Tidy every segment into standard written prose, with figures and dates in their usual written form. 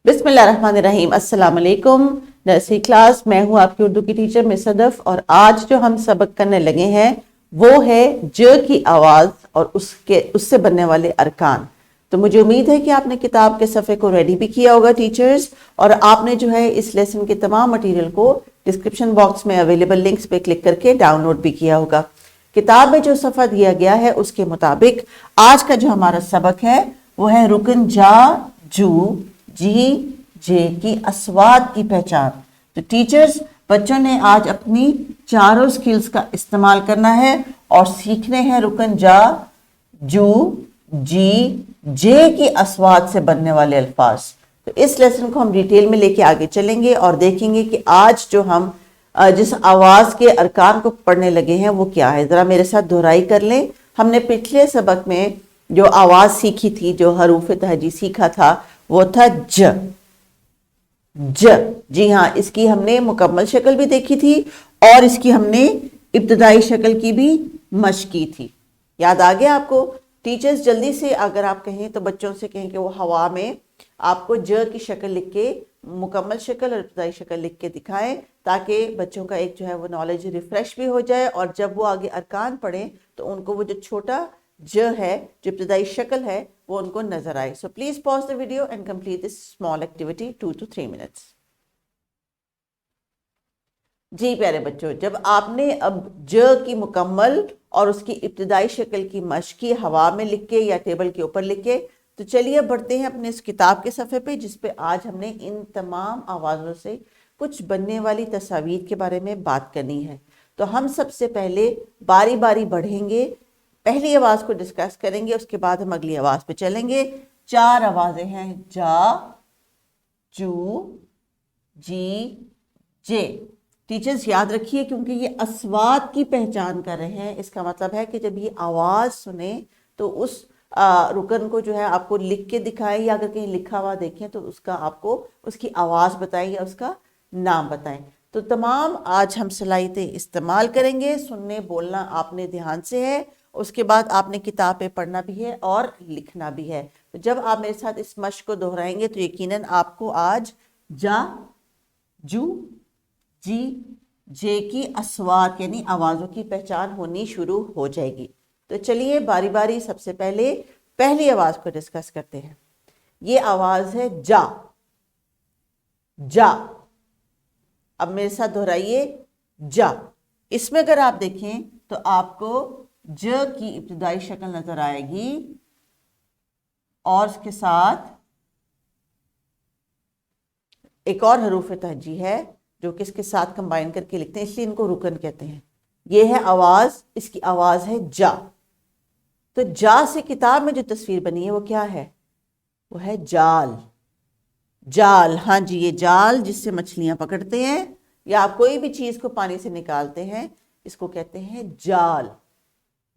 बिस्मिल्लाहिर्रहमानिर्रहीम। अस्सलाम वालेकुम। नर्सरी क्लास, मैं हूँ आपकी उर्दू की टीचर मिस सदफ, और आज जो हम सबक करने लगे हैं वो है ज की आवाज़ और उससे बनने वाले अरकान। तो मुझे उम्मीद है कि आपने किताब के सफ़े को रेडी भी किया होगा टीचर्स, और आपने जो है इस लेसन के तमाम मटेरियल को डिस्क्रिप्शन बॉक्स में अवेलेबल लिंक्स पे क्लिक करके डाउनलोड भी किया होगा। किताब में जो सफ़ा दिया गया है उसके मुताबिक आज का जो हमारा सबक है वो है रुकन जा जू जी जे की अस्वाद की पहचान। तो टीचर्स, बच्चों ने आज अपनी चारों स्किल्स का इस्तेमाल करना है और सीखने हैं रुकन जा जू जी जे की अस्वाद से बनने वाले अल्फाज। तो इस लेसन को हम डिटेल में लेके आगे चलेंगे और देखेंगे कि आज जो हम जिस आवाज के अरकान को पढ़ने लगे हैं वो क्या है। जरा मेरे साथ दोहराई कर लें। हमने पिछले सबक में जो आवाज सीखी थी, जो हरूफ तहजी सीखा था, वो था ज। जी हाँ, इसकी हमने मुकम्मल शक्ल भी देखी थी और इसकी हमने इब्तदाई शक्ल की भी मश्क की थी। याद आ गया आपको? टीचर्स जल्दी से अगर आप कहें तो बच्चों से कहें कि वो हवा में आपको ज की शक्ल लिख के, मुकम्मल शक्ल और इब्तदाई शक्ल लिख के दिखाएं, ताकि बच्चों का एक जो है वो नॉलेज रिफ्रेश भी हो जाए, और जब वो आगे अरकान पढ़ें तो उनको वो जो छोटा ज है, जो इब्तदाई शक्ल है, वो उनको नजर आए। So please pause the video and complete this small activity 2 to 3 minutes। जी प्यारे बच्चों, जब आपने अब ज की मुकम्मल और उसकी इब्तदाई शक्ल की मश्क की हवा में लिख के या टेबल के ऊपर लिख के, तो चलिए बढ़ते हैं अपने इस किताब के सफ़े पे, जिस पे आज हमने इन तमाम आवाज़ों से कुछ बनने वाली तस्वीर के बारे में बात करनी है। तो हम सबसे पहले बारी बारी बढ़ेंगे, पहली आवाज़ को डिस्कस करेंगे, उसके बाद हम अगली आवाज़ पे चलेंगे। 4 आवाज़ें हैं, जा जू जी जे। टीचर्स याद रखिए, क्योंकि ये अस्वाद की पहचान कर रहे हैं, इसका मतलब है कि जब ये आवाज़ सुने तो उस रुकन को जो है आपको लिख के दिखाएं, या अगर कहीं लिखा हुआ देखें तो उसका आपको उसकी आवाज़ बताएं या उसका नाम बताएं। तो तमाम आज हम सलाहियतें इस्तेमाल करेंगे। सुनने बोलना आपने ध्यान से है, उसके बाद आपने किताब पे पढ़ना भी है और लिखना भी है। तो जब आप मेरे साथ इस मश्क को दोहराएंगे तो यकीनन आपको आज जा जू जी जे की अस्वाद यानी आवाज़ों की पहचान होनी शुरू हो जाएगी। तो चलिए बारी बारी सबसे पहले पहली आवाज़ को डिस्कस करते हैं। ये आवाज़ है जा। जा, अब मेरे साथ दोहराइए, जा। इसमें अगर आप देखें तो आपको ज की इब्तदाई शक्ल नजर आएगी और इसके साथ एक और हरूफ तहजी है जो कि इसके साथ कंबाइन करके लिखते हैं, इसलिए इनको रुकन कहते हैं। ये है आवाज, इसकी आवाज है जा। तो जा से किताब में जो तस्वीर बनी है वो क्या है? वो है जाल। जाल, हाँ जी, ये जाल जिससे मछलियां पकड़ते हैं या आप कोई भी चीज को पानी से निकालते हैं, इसको कहते हैं जाल।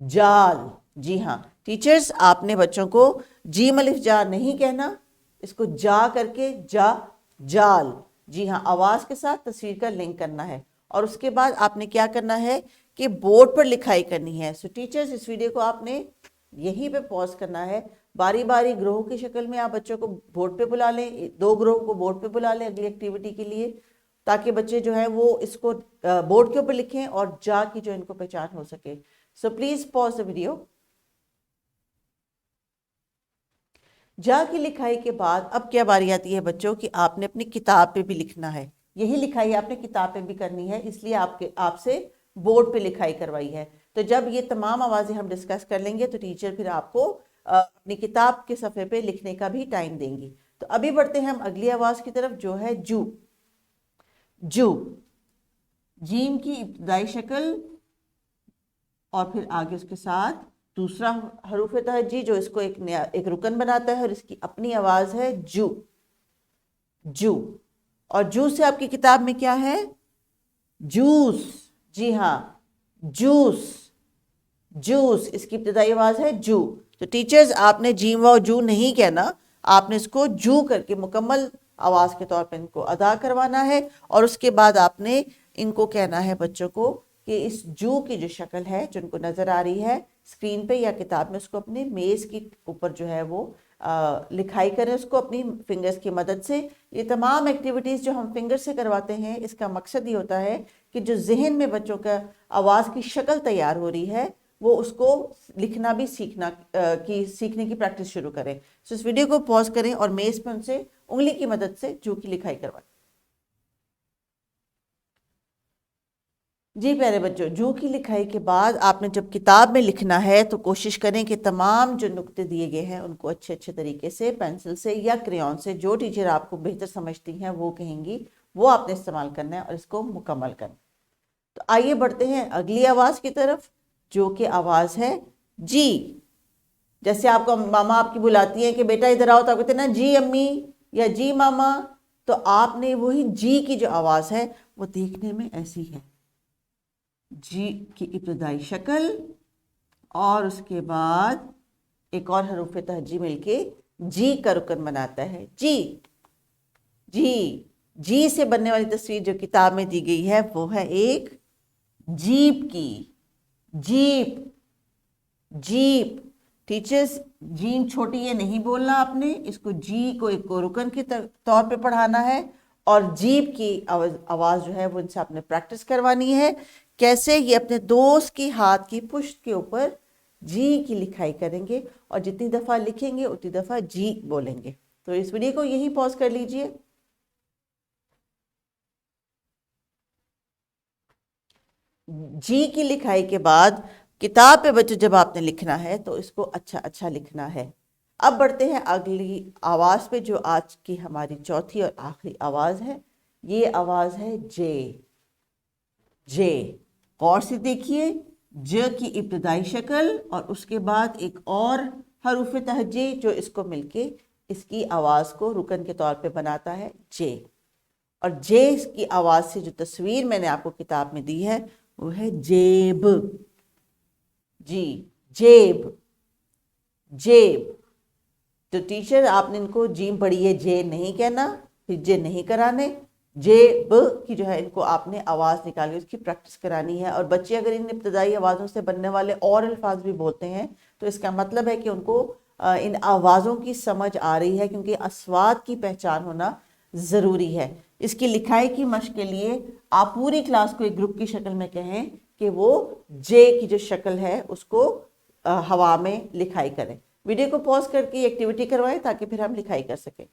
जाल, जी हाँ टीचर्स, आपने बच्चों को जीम अलिफ जा नहीं कहना, इसको जा करके जा, जाल। जी हाँ, आवाज के साथ तस्वीर का लिंक करना है, और उसके बाद आपने क्या करना है कि बोर्ड पर लिखाई करनी है। सो टीचर्स, इस वीडियो को आपने यहीं पे पॉज करना है। बारी बारी ग्रोह की शक्ल में आप बच्चों को बोर्ड पे बुला लें, 2 ग्रोह को बोर्ड पे बुला लें अगली एक्टिविटी के लिए, ताकि बच्चे जो है वो इसको बोर्ड के ऊपर लिखें और जा की जो इनको पहचान हो सके। So please pause the video. जा की लिखाई के बाद अब क्या बारी आती है बच्चों कि आपने अपनी किताब पे भी लिखना है। यही लिखाई आपने किताब पे भी करनी है, इसलिए आपसे बोर्ड पे लिखाई करवाई है। तो जब ये तमाम आवाज़ें हम डिस्कस कर लेंगे तो टीचर फिर आपको अपनी किताब के सफ़े पे लिखने का भी टाइम देंगी। तो अभी बढ़ते हैं हम अगली आवाज़ की तरफ, जो है जू। जू, जीम की इब्तदाई शक्ल और फिर आगे उसके साथ दूसरा हरूफ तहजी जो इसको एक रुकन बनाता है, और इसकी अपनी आवाज़ है जू। जू, और जू से आपकी किताब में क्या है? जूस। जी हाँ, जूस। जूस, इसकी इब्तदाई आवाज़ है जू। तो टीचर्स, आपने जीम व जू नहीं कहना, आपने इसको जू करके मुकम्मल आवाज़ के तौर पर इनको अदा करवाना है, और उसके बाद आपने इनको कहना है बच्चों को कि इस जू की जो शक्ल है जो इनको नज़र आ रही है स्क्रीन पे या किताब में, उसको अपने मेज़ के ऊपर जो है वो लिखाई करें उसको अपनी फिंगर्स की मदद से। ये तमाम एक्टिविटीज़ जो हम फिंगर से करवाते हैं, इसका मकसद ये होता है कि जो जहन में बच्चों का आवाज़ की शक्ल तैयार हो रही है, वो उसको लिखना भी सीखने की प्रैक्टिस शुरू करें। तो इस वीडियो को पॉज करें और मेज़ पे उनसे उंगली की मदद से जू की लिखाई करवाएं। जी प्यारे बच्चों, जू की लिखाई के बाद आपने जब किताब में लिखना है तो कोशिश करें कि तमाम जो नुक्ते दिए गए हैं उनको अच्छे अच्छे तरीके से पेंसिल से या क्रेयॉन से, जो टीचर आपको बेहतर समझती हैं वो कहेंगी, वो आपने इस्तेमाल करना है और इसको मुकम्मल करना है। तो आइए बढ़ते हैं अगली आवाज़ की तरफ, जो कि आवाज़ है जी। जैसे आपको मामा आपकी बुलाती हैं कि बेटा इधर आओ, तो आप कहते हैं ना जी अम्मी या जी मामा, तो आपने वही जी की जो आवाज़ है वो देखने में ऐसी है। जी की इब्तदाई शक्ल और उसके बाद एक और हरूफ तहजी मिलके जी का रुकन बनाता है। जी जी जी से बनने वाली तस्वीर जो किताब में दी गई है वो है एक जीप की। जीप जीप टीचर्स, जीन छोटी है नहीं बोलना आपने, इसको जी को एक रुकन के तौर पे पढ़ाना है और जीप की आवाज़ जो है वो इनसे आपने प्रैक्टिस करवानी है। कैसे? ये अपने दोस्त की हाथ की पुश्त के ऊपर जी की लिखाई करेंगे और जितनी दफ़ा लिखेंगे उतनी दफ़ा जी बोलेंगे। तो इस वीडियो को यही पॉज कर लीजिए। जी की लिखाई के बाद किताब पे बच्चों जब आपने लिखना है तो इसको अच्छा अच्छा लिखना है। अब बढ़ते हैं अगली आवाज़ पे, जो आज की हमारी चौथी और आखिरी आवाज़ है। ये आवाज़ है जे। जे गौर से देखिए, ज की इब्तदाई शक्ल और उसके बाद एक और हरूफ तहजी जो इसको मिलके इसकी आवाज़ को रुकन के तौर पे बनाता है जे। और जे की आवाज़ से जो तस्वीर मैंने आपको किताब में दी है वो है जेब। जी जेब जेब। तो टीचर आपने इनको जीम पढ़ी है, जे नहीं कहना, फिर जे नहीं कराने, जे ब की जो है इनको आपने आवाज़ निकाली उसकी प्रैक्टिस करानी है। और बच्चे अगर इन इब्तदाई आवाज़ों से बनने वाले और अल्फाज भी बोलते हैं तो इसका मतलब है कि उनको इन आवाज़ों की समझ आ रही है, क्योंकि अस्वाद की पहचान होना ज़रूरी है। इसकी लिखाई की मश्क के लिए आप पूरी क्लास को एक ग्रुप की शक्ल में कहें कि वो जे की जो शक्ल है उसको हवा में लिखाई करें। वीडियो को पॉज करके एक्टिविटी करवाएं ताकि फिर हम लिखाई कर सकें।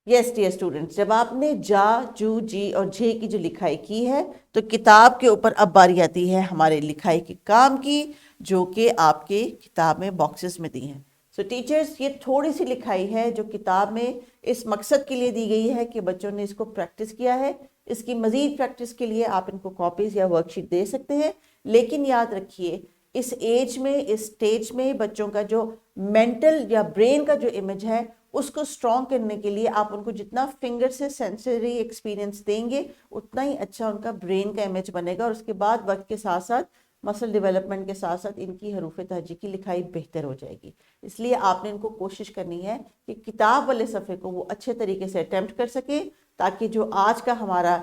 यस डियर स्टूडेंट्स, जब आपने जा, जू, जी और जे की जो लिखाई की है तो किताब के ऊपर अब बारी आती है हमारे लिखाई के काम की, जो कि आपके किताब में बॉक्सेस में दी हैं। सो टीचर्स, ये थोड़ी सी लिखाई है जो किताब में इस मकसद के लिए दी गई है कि बच्चों ने इसको प्रैक्टिस किया है। इसकी मज़ीद प्रैक्टिस के लिए आप इनको कॉपीज़ या वर्कशीट दे सकते हैं, लेकिन याद रखिए इस एज में, इस स्टेज में बच्चों का जो मेंटल या ब्रेन का जो इमेज है उसको स्ट्रॉन्ग करने के लिए आप उनको जितना फिंगर से सेंसरी एक्सपीरियंस देंगे उतना ही अच्छा उनका ब्रेन का इमेज बनेगा। और उसके बाद वक्त के साथ साथ मसल डेवलपमेंट के साथ साथ इनकी हरूफ तहजी की लिखाई बेहतर हो जाएगी। इसलिए आपने इनको कोशिश करनी है कि किताब वाले सफ़े को वो अच्छे तरीके से अटैम्प्ट कर सके, ताकि जो आज का हमारा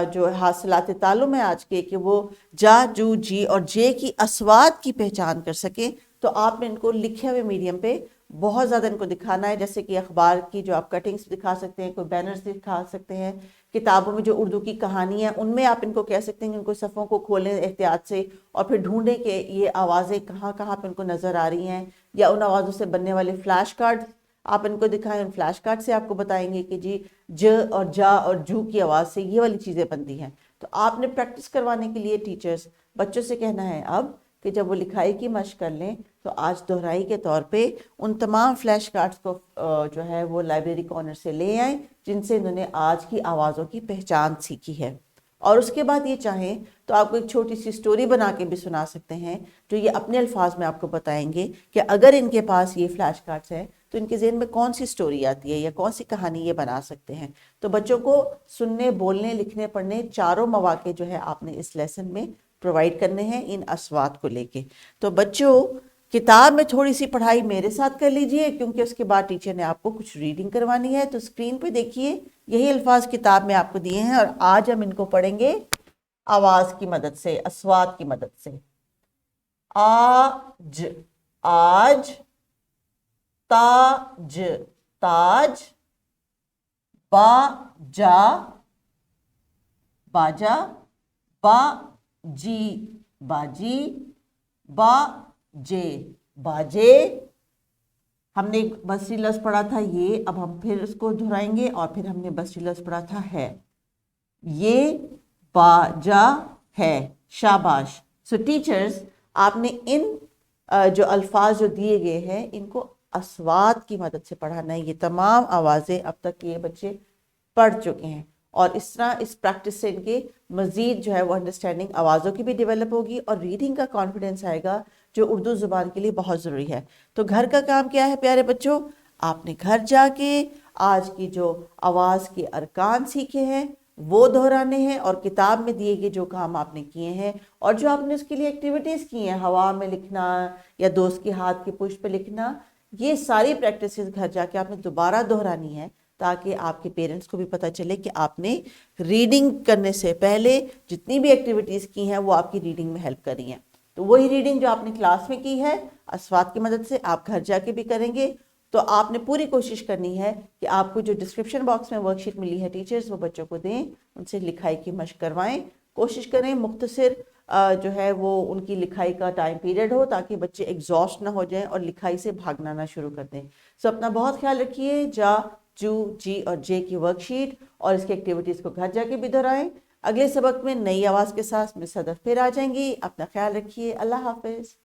जो हासिलात तालुम है आज के, कि वो जा, जू, जी और जे की अस्वाद की पहचान कर सके। तो आपने इनको लिखे हुए मीडियम पे बहुत ज़्यादा इनको दिखाना है, जैसे कि अखबार की जो आप कटिंग्स दिखा सकते हैं, कोई बैनर्स दिखा सकते हैं, किताबों में जो उर्दू की कहानी है उनमें आप इनको कह सकते हैं कि उनको सफ़ों को खोलें एहतियात से और फिर ढूंढें कि ये आवाज़ें कहाँ कहाँ पे उनको नज़र आ रही हैं, या उन आवाज़ों से बनने वाले फ्लैश कार्ड आप इनको दिखाएं। उन फ्लैश कार्ड से आपको बताएंगे कि जी ज और जा और जू की आवाज़ से ये वाली चीज़ें बनती हैं। तो आपने प्रैक्टिस करवाने के लिए टीचर्स बच्चों से कहना है अब कि जब वो लिखाई की मशक कर लें तो आज दोहराई के तौर पे उन तमाम फ्लैश कार्ड्स को जो है वो लाइब्रेरी कॉर्नर से ले आएँ जिनसे इन्होंने आज की आवाज़ों की पहचान सीखी है। और उसके बाद ये चाहें तो आपको एक छोटी सी स्टोरी बना के भी सुना सकते हैं, जो ये अपने अल्फाज में आपको बताएंगे कि अगर इनके पास ये फ्लैश कार्ड्स हैं तो इनके ज़हन में कौन सी स्टोरी आती है या कौन सी कहानी ये बना सकते हैं। तो बच्चों को सुनने, बोलने, लिखने, पढ़ने चारों मौके जो है आपने इस लेसन में प्रोवाइड करने हैं इन अस्वाद को लेके। तो बच्चों, किताब में थोड़ी सी पढ़ाई मेरे साथ कर लीजिए, क्योंकि उसके बाद टीचर ने आपको कुछ रीडिंग करवानी है। तो स्क्रीन पे देखिए, यही अल्फाज किताब में आपको दिए हैं और आज हम इनको पढ़ेंगे आवाज़ की मदद से, अस्वाद की मदद से। आज, आज, ताज, ताज, बाजा, बाजा, बाजी, बाजी, बाजे, बाजे। हमने एक बसरी लफ्ज़ पढ़ा था ये, अब हम फिर इसको दोहराएंगे, और फिर हमने बसरी लफ्ज़ पढ़ा था है। ये बाजा है, शाबाश। सो टीचर्स, आपने इन जो अल्फाज जो दिए गए हैं इनको अस्वात की मदद से पढ़ाना है। ये तमाम आवाज़ें अब तक ये बच्चे पढ़ चुके हैं, और इस तरह इस प्रैक्टिस से इनके मज़ीद जो है वो अंडरस्टैंडिंग आवाज़ों की भी डेवलप होगी, और रीडिंग का कॉन्फिडेंस आएगा, जो उर्दू ज़ुबान के लिए बहुत ज़रूरी है। तो घर का काम क्या है प्यारे बच्चों? आपने घर जाके आज की जो आवाज़ के अरकान सीखे हैं वो दोहराने हैं, और किताब में दिए गए जो काम आपने किए हैं और जो आपने उसके लिए एक्टिविटीज़ की हैं, हवा में लिखना या दोस्त के हाथ के पुष्प पे लिखना, ये सारी प्रैक्टिसेस घर जाके आपने दोबारा दोहरानी है, ताकि आपके पेरेंट्स को भी पता चले कि आपने रीडिंग करने से पहले जितनी भी एक्टिविटीज़ की हैं वो आपकी रीडिंग में हेल्प करी हैं। तो वही रीडिंग जो आपने क्लास में की है अस्वात की मदद से, आप घर जाके भी करेंगे। तो आपने पूरी कोशिश करनी है कि आपको जो डिस्क्रिप्शन बॉक्स में वर्कशीट मिली है टीचर्स, वो बच्चों को दें, उनसे लिखाई की मशक करवाएं। कोशिश करें मुख्तसर जो है वो उनकी लिखाई का टाइम पीरियड हो, ताकि बच्चे एग्जॉस्ट ना हो जाएं और लिखाई से भागना ना शुरू कर दें। सो अपना बहुत ख्याल रखिए। जा, जू, जी और जे की वर्कशीट और इसकी एक्टिविटीज़ को घर जाके भी दोहराएं। अगले सबक में नई आवाज़ के साथ मिस सदफ फिर आ जाएंगी। अपना ख्याल रखिए। अल्लाह हाफिज़।